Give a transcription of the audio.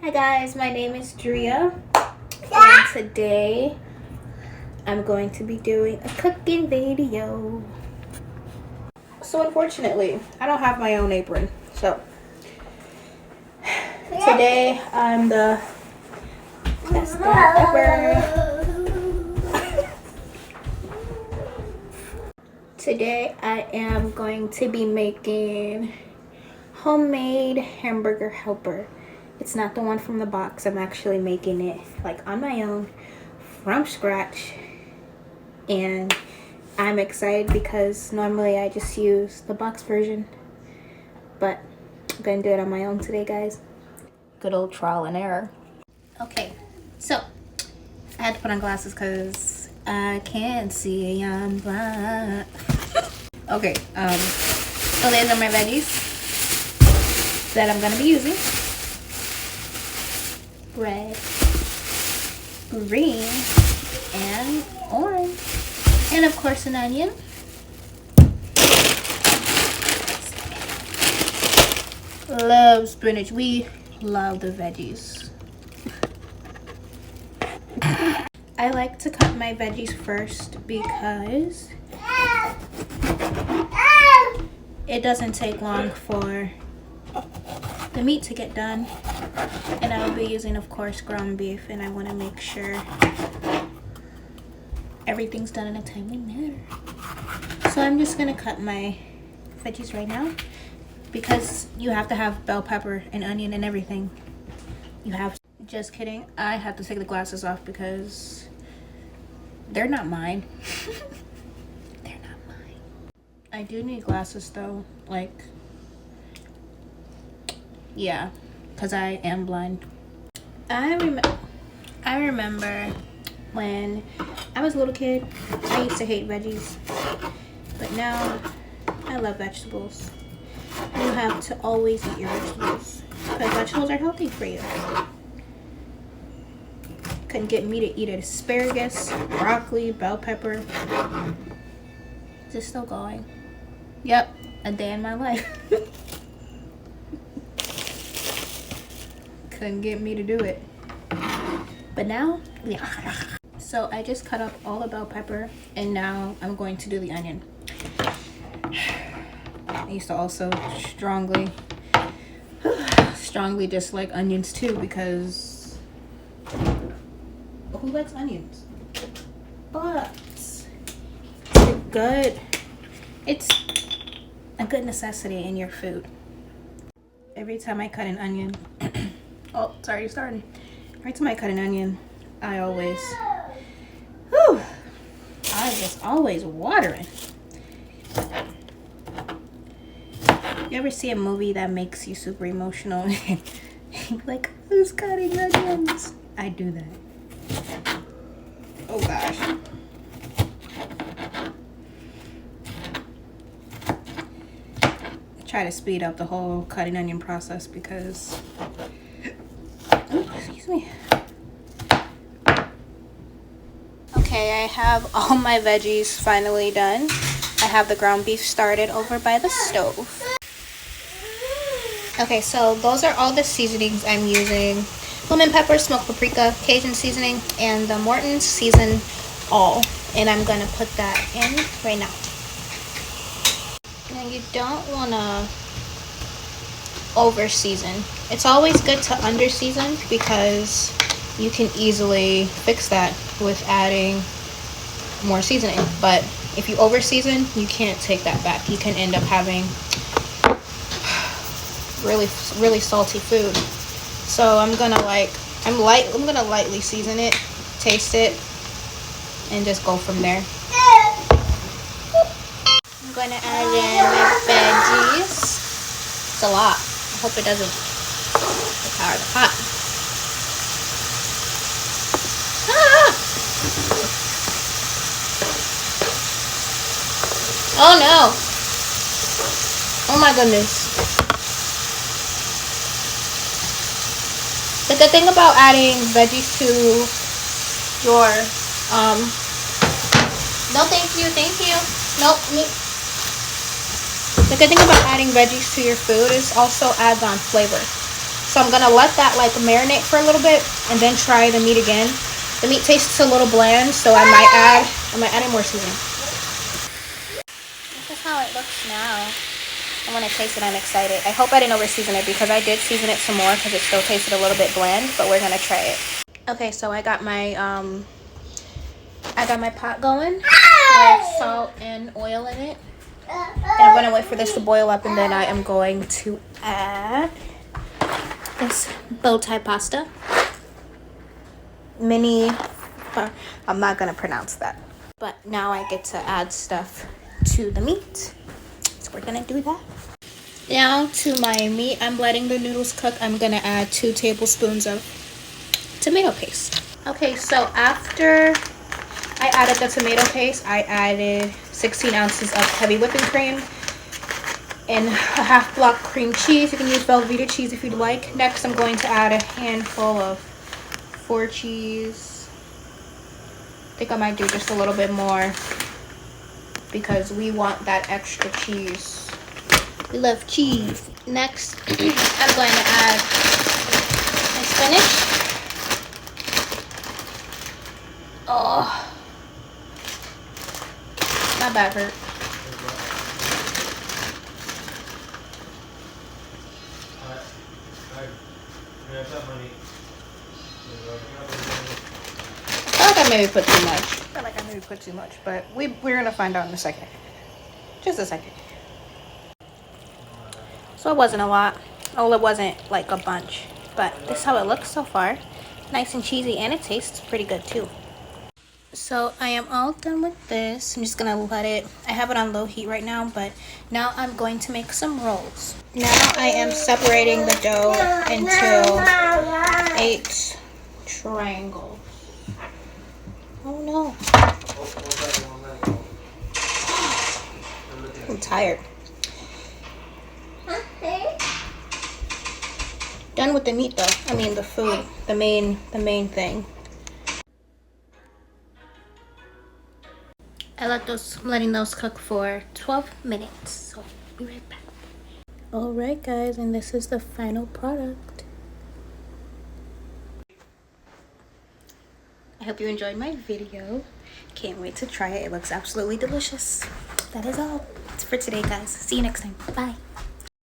Hi guys, my name is Drea, and today I'm going to be doing a cooking video. So unfortunately, I don't have my own apron, so today I'm the best dad ever. Today I am going to be making homemade hamburger helper. It's not the one from the box. I'm actually making it like on my own from scratch, and I'm excited because normally I just use the box version, but I'm gonna do it on my own today, guys. Good old trial and error. Okay, so I had to put on glasses because I can't see, I'm blind. Okay, so these are my veggies that I'm gonna be using. Red, green, and orange, and of course an onion. Love spinach. We love the veggies. I like to cut my veggies first because it doesn't take long for the meat to get done, and I will be using, of course, ground beef, and I want to make sure everything's done in a timely manner. So I'm just gonna cut my veggies right now because you have to have bell pepper and onion and everything. You have to. Just kidding, I have to take the glasses off because they're not mine. They're not mine. I do need glasses though, like, yeah, because I am blind. I remember when I was a little kid, I used to hate veggies, but now I love vegetables. You have to always eat your vegetables because vegetables are healthy for you. Couldn't get me to eat asparagus, broccoli, bell pepper. Is it still going? Yep, a day in my life. Couldn't get me to do it, but now, yeah. So I just cut up all the bell pepper, and now I'm going to do the onion. I used to also strongly dislike onions too, because who likes onions? But it's a good necessity in your food. Every time I cut an onion, oh, sorry, starting. Every time I cut an onion, I just always watering. You ever see a movie that makes you super emotional? Like, who's cutting onions? I do that. Oh gosh. I try to speed up the whole cutting onion process because, excuse me. Okay, I have all my veggies finally done. I have the ground beef started over by the stove. Okay, so those are all the seasonings I'm using. Lemon pepper, smoked paprika, Cajun seasoning, and the Morton's season all. And I'm gonna put that in right now. Now you don't wanna over season. It's always good to under season because you can easily fix that with adding more seasoning. But if you over season, you can't take that back. You can end up having really salty food. So I'm gonna lightly season it, taste it, and just go from there. I'm gonna add in my veggies. It's a lot. I hope it doesn't overpower the pot. Oh no! Oh my goodness. The good thing about adding veggies to your no, thank you. Nope. The good thing about adding veggies to your food is also adds on flavor. So I'm gonna let that like marinate for a little bit and then try the meat again. The meat tastes a little bland, so I might add in more seasoning. This is how it looks now. And when I taste it, I'm excited. I hope I didn't over season it because I did season it some more because it still tasted a little bit bland, but we're gonna try it. Okay, so I got my pot going with salt and oil in it. And I'm gonna wait for this to boil up, and then I am going to add this bow tie pasta. I'm not gonna pronounce that. But now I get to add stuff to the meat. So we're gonna do that. Now to my meat, I'm letting the noodles cook. I'm gonna add 2 tablespoons of tomato paste. Okay, so after I added the tomato paste, I added 16 ounces of heavy whipping cream and a half block cream cheese. You can use Velveeta cheese if you'd like. Next, I'm going to add a handful of 4 cheese. I think I might do just a little bit more because we want that extra cheese. We love cheese. Next, I'm going to add my spinach. Oh, my back hurt. I feel like I maybe put too much. I feel like I maybe put too much, but we're gonna find out in a second. Just a second. So it wasn't a lot. Oh, it wasn't like a bunch, but this is how it looks so far. Nice and cheesy, and it tastes pretty good too. So I am all done with this. I'm just gonna let it, I have it on low heat right now, but now I'm going to make some rolls. Now I am separating the dough into 8 triangles. Oh no. I'm tired. Done with the meat though. I mean the food, the main thing. I'm letting those cook for 12 minutes. So I'll be right back. Alright guys, and this is the final product. I hope you enjoyed my video. Can't wait to try it. It looks absolutely delicious. That is all for today guys. See you next time. Bye.